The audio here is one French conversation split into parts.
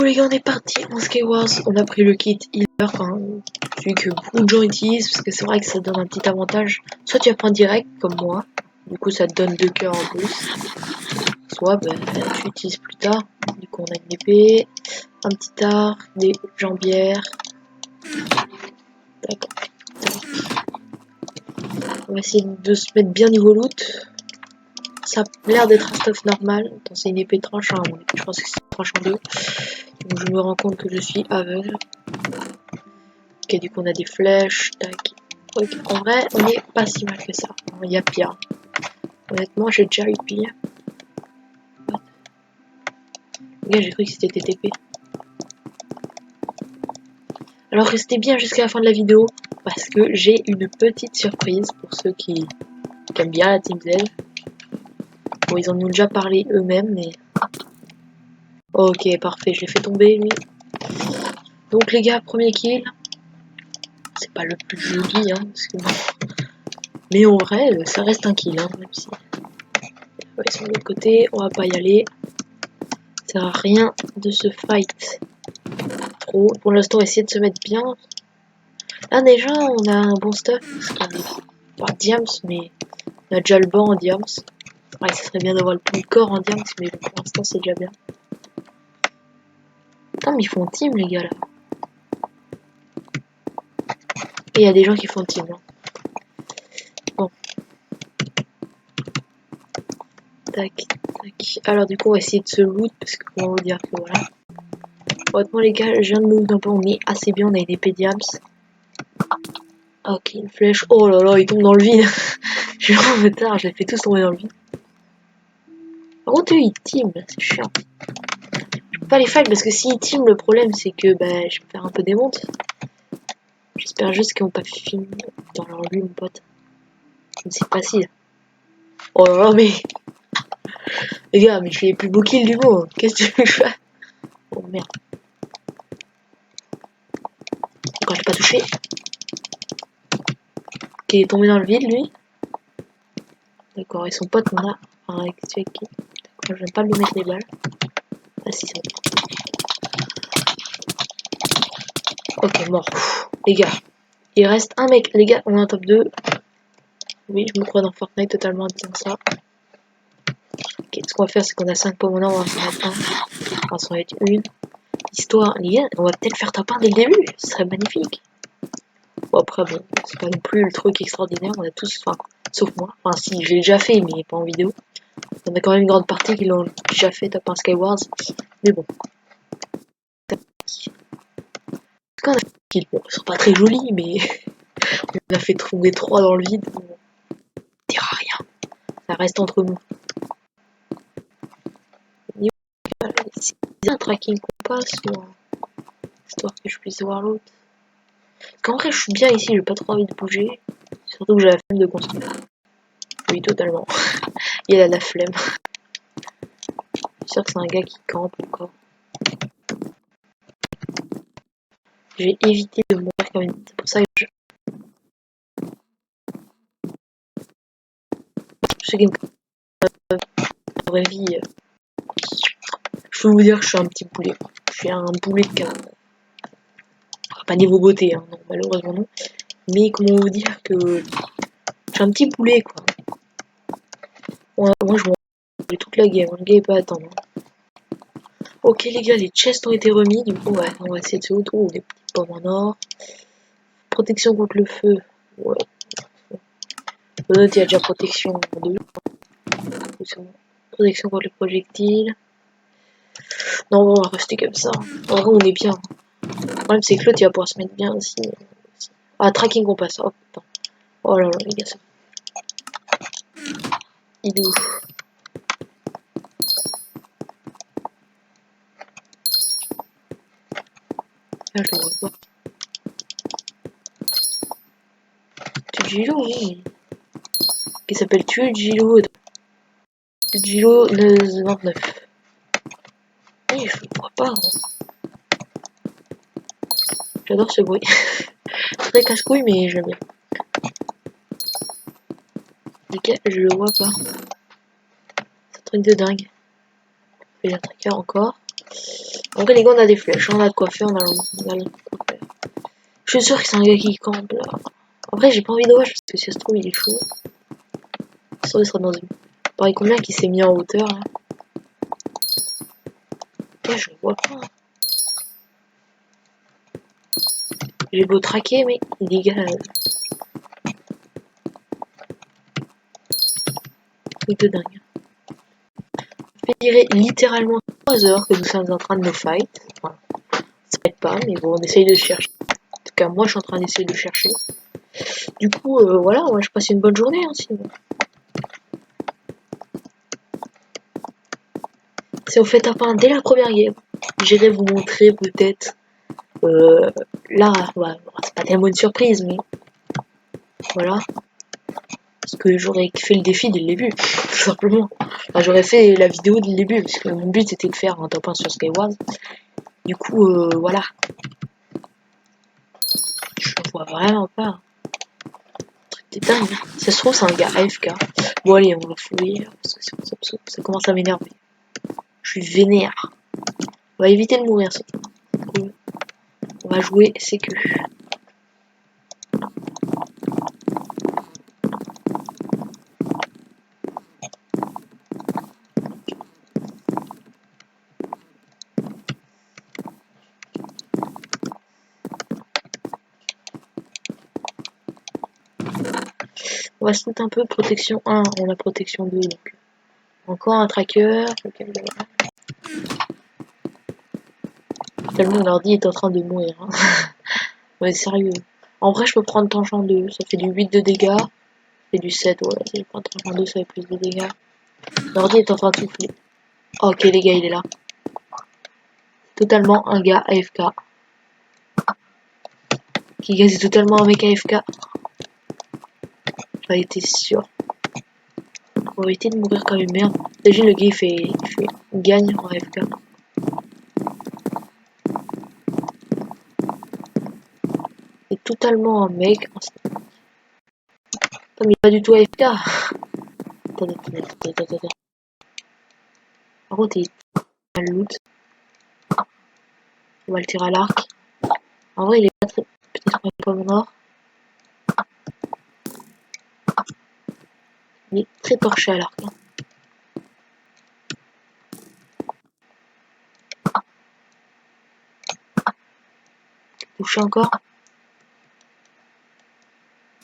les gars, on est parti en Skywars, on a pris le kit healer, enfin, celui que beaucoup de gens utilisent, parce que c'est vrai que ça donne un petit avantage. Soit tu apprends direct, comme moi, du coup ça te donne 2 cœurs en plus. Soit tu utilises plus tard, du coup on a une épée, un petit arc, des jambières. D'accord. On va essayer de se mettre bien niveau loot. Ça a l'air d'être un stuff normal. C'est une épée tranche, hein. Je pense que c'est tranche en deux. Donc je me rends compte que je suis aveugle. Ok, du coup on a des flèches, tac. Okay. En vrai, on est pas si mal que ça. Il y a pire. Honnêtement, j'ai déjà eu pire. Regarde, j'ai cru que c'était TTP. Alors restez bien jusqu'à la fin de la vidéo, parce que j'ai une petite surprise pour ceux qui aiment bien la Team Z. Bon, ils en ont déjà parlé eux-mêmes, mais... Ok, parfait, je l'ai fait tomber, lui. Donc les gars, premier kill. C'est pas le plus joli, hein, parce que... Mais en vrai, ça reste un kill, hein, même si... Ouais, ils sont de l'autre côté, on va pas y aller. Ça sert à rien de se fight trop. Pour l'instant, on va essayer de se mettre bien. Là, déjà, on a un bon stuff, parce qu'on est pas diams, mais on a déjà le banc en diams. Ouais, ça serait bien d'avoir le plus corps en diams, mais pour l'instant, c'est déjà bien. Putain, mais ils font team, les gars, là. Et il y a des gens qui font team, hein. Bon. Tac, tac. Alors, du coup, on va essayer de se loot, parce que on va vous dire que voilà. Honnêtement, les gars, je viens de me loot un peu, on est assez bien, on a une épée diams. Ok, une flèche. Oh là là, il tombe dans le vide. Je suis en retard, je les fais tous tomber dans le vide. Par contre, eux, ils team, c'est chiant. Je peux pas les fight parce que s'ils team, le problème c'est que je vais faire un peu des montes. J'espère juste qu'ils vont pas fini dans leur lui, mon pote. C'est facile. Oh là là, mais. Les gars, mais je fais les plus beaux kills du monde. Qu'est-ce que tu veux que je fasse? Oh merde. Encore, j'ai pas touché. Ok, il est tombé dans le vide, lui. D'accord, et son pote, on a un actuel qui. D'accord, j'aime pas lui mettre les balles. Ah, si, c'est bon. Ok, mort. Les gars, il reste un mec. Les gars, on est en top 2. Oui, je me crois dans Fortnite totalement en disant ça. Ok, ce qu'on va faire, c'est qu'on a 5 pommes maintenant, on va s'en mettre un. On va s'en mettre une. Histoire, les gars, on va peut-être faire top 1 dès le début. Ce serait magnifique. Bon, après, bon, c'est pas non plus le truc extraordinaire. On a tous, enfin, sauf moi. Enfin, si, je l'ai déjà fait, mais pas en vidéo. On a quand même une grande partie qui l'ont déjà fait top 1 Skywars. Mais bon. Parce qu'on a fait des kills. Bon, ils sont pas très jolis, mais on a fait trouver 3 dans le vide. Bon, on dira rien. Ça reste entre nous. C'est un tracking qu'on passe, histoire que je puisse voir l'autre. Parce qu'en vrai, je suis bien ici, j'ai pas trop envie de bouger. Surtout que j'ai la flemme de construire. Oui, totalement. Il a la flemme. Je suis sûr que c'est un gars qui campe encore. J'ai évité de mourir comme une... C'est pour ça que je... Ce game en vraie vie... Je peux vous dire que je suis un petit poulet. Je suis un poulet de canard. Pas niveau beauté, hein, non, malheureusement non. Mais comment vous dire que... Je suis un petit poulet, quoi. Moi, je m'en... J'ai toute la game, le gars il peut attendre. Ok les gars, les chests ont été remis, du coup ouais, on va essayer de se retrouver. Oh, des petites pommes en or. Protection contre le feu. Ouais. Il y a déjà protection en 2. Protection contre les projectiles. Non, on va rester comme ça. En vrai, on est bien. Le problème, c'est que l'autre, il va pouvoir se mettre bien aussi. Ah, tracking qu'on passe. Oh putain. Oh là là, les gars, ça. Il est où? Ah, je le vois pas. Tujilo, oui. Qui s'appelle Tujilo. Tujilo 29. Oui, je le vois pas. Hein. J'adore ce bruit. C'est très casse-couille, mais j'aime bien. Les gars, je le vois pas. C'est un truc de dingue. Et la tracker encore. En vrai, les gars, on a des flèches, on a de quoi faire, on a de quoi faire. Je suis sûr que c'est un gars qui campe là. Après, j'ai pas envie de watch parce que si ça se trouve, il est chaud. Ça, il sera dans une. Pareil, combien qu'il s'est mis en hauteur là. Ouais, je le vois pas. J'ai beau traquer, mais il dégage. Truc de dingue. Je dirais littéralement 3 heures que nous sommes en train de nous fight. Enfin, ça fight pas, mais bon, on essaye de chercher. En tout cas, moi, je suis en train d'essayer de chercher. Du coup, voilà, moi, je passe une bonne journée, hein, sinon. Si on fait taper un dès la première game, j'irai vous montrer peut-être. Là, ouais, c'est pas tellement une surprise, mais voilà. Parce que j'aurais fait le défi dès le début, tout simplement. Enfin, j'aurais fait la vidéo dès le début, parce que mon but c'était de faire un top 1 sur Skyward. Du coup, voilà. Je vois vraiment pas. C'est dingue. Ça se trouve, c'est un gars AFK. Bon, allez, on va fouiller, parce que ça commence à m'énerver. Je suis vénère. On va éviter de mourir, c'est cool. On va jouer sécu. On va se mettre un peu protection 1, on a protection 2. Donc. Encore un tracker. Tellement l'ordi est en train de mourir. Hein. Ouais, sérieux. En vrai, je peux prendre tranchant 2. Ça fait du 8 de dégâts. Ça fait du 7. Ouais, si je prends tranchant 2, ça fait plus de dégâts. L'ordi est en train de souffler. Ok, les gars, il est là. Totalement un gars AFK. Qui gagne totalement un mec AFK. J'en étais sûr. On va éviter de mourir comme une merde. Déjà, le gars, il fait gagne en AFK. C'est totalement un mec. Comme il est pas du tout AFK. Attendez. Par contre, il est pas le loot. On va le tirer à l'arc. En vrai, il est pas très. Peut-être pas mort. Il est très torché à l'arc. Hein. Touché encore.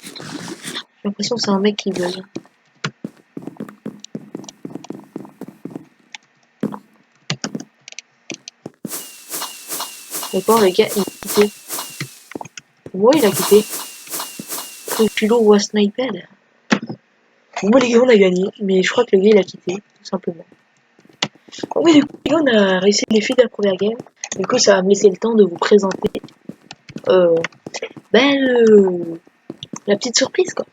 J'ai l'impression que c'est un mec qui buzz. Mais bon, les gars, il a quitté. Moi, il a quitté. Kilo ou Sniped. Bon, les gars, on a gagné. Mais je crois que le gars, il a quitté. Tout simplement. Bon, mais du coup, les gars, on a réussi le défi de la première game. Du coup, ça va me laisser le temps de vous présenter euh, la petite surprise, quoi.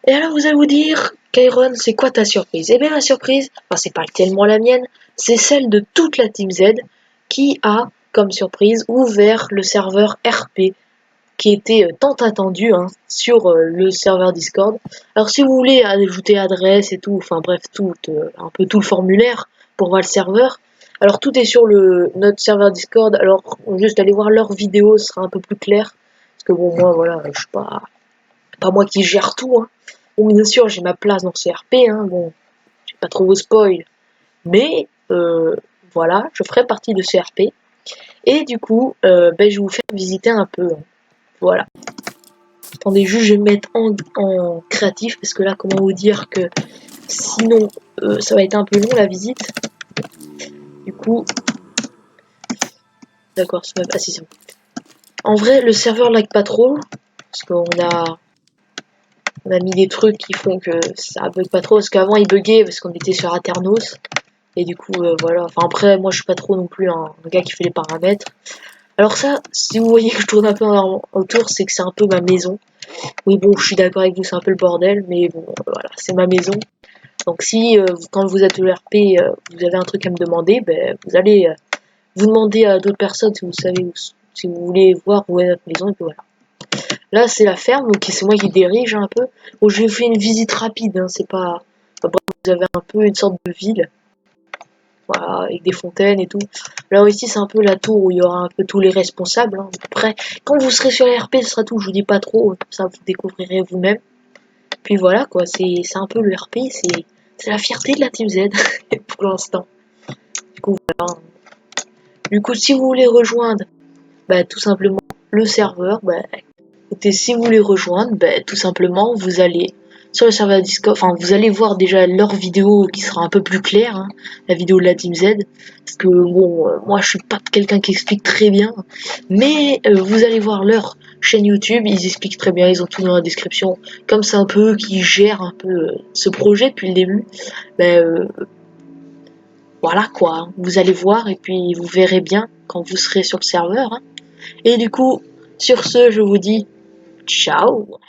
Et alors, vous allez vous dire, Kairon, c'est quoi ta surprise? Eh bien, ma surprise, enfin, c'est pas tellement la mienne, c'est celle de toute la Team Z qui a, comme surprise, ouvert le serveur RP qui était tant attendu hein, sur le serveur Discord. Alors, si vous voulez ajouter adresse et tout, enfin bref, un peu tout le formulaire pour voir le serveur, alors tout est sur notre serveur Discord. Alors, juste aller voir leurs vidéos, ce sera un peu plus clair. Parce que bon, moi, voilà, je suis pas moi qui gère tout. Hein. Bon, bien sûr, j'ai ma place dans ce RP. Hein, bon, je vais pas trop vous spoil. Mais voilà, je ferai partie de ce RP. Et du coup, je vais vous faire visiter un peu. Hein. Voilà. Attendez, juste, je vais me mettre en créatif. Parce que là, comment vous dire que sinon, ça va être un peu long la visite. Du coup, d'accord, c'est même. Ah si, c'est bon. En vrai, le serveur lag pas trop. Parce qu'on a mis des trucs qui font que ça bug pas trop. Parce qu'avant, il buguait parce qu'on était sur Aternos. Et du coup, voilà. Enfin, après, moi, je suis pas trop non plus un gars qui fait les paramètres. Alors ça, si vous voyez que je tourne un peu autour, c'est que c'est un peu ma maison. Oui, bon, je suis d'accord avec vous, c'est un peu le bordel, mais bon, voilà, c'est ma maison. Donc si, quand vous êtes ERP, vous avez un truc à me demander, ben, vous allez vous demander à d'autres personnes si vous savez, si vous voulez voir où est notre maison, et puis voilà. Là, c'est la ferme, donc c'est moi qui dirige un peu. Bon, j'ai fait une visite rapide, hein, c'est pas... Enfin, bref, vous avez un peu une sorte de ville. voilà, avec des fontaines et tout. Là ici c'est un peu la tour où il y aura un peu tous les responsables, hein. Après, quand vous serez sur la RP, ce sera tout, je vous dis pas trop, ça vous découvrirez vous-même. Puis voilà quoi, c'est un peu le RP, c'est la fierté de la Team Z pour l'instant. Du coup voilà. Du coup si vous voulez rejoindre, bah tout simplement le serveur, bah écoutez, si vous voulez rejoindre, bah tout simplement vous allez sur le serveur Discord, enfin vous allez voir déjà leur vidéo qui sera un peu plus claire, hein, la vidéo de la Team Z, parce que bon, moi je suis pas quelqu'un qui explique très bien, mais vous allez voir leur chaîne YouTube, ils expliquent très bien, ils ont tout dans la description, comme c'est un peu eux qui gèrent un peu ce projet depuis le début, bah, voilà quoi, hein. Vous allez voir et puis vous verrez bien quand vous serez sur le serveur, hein. Et du coup, sur ce, je vous dis ciao.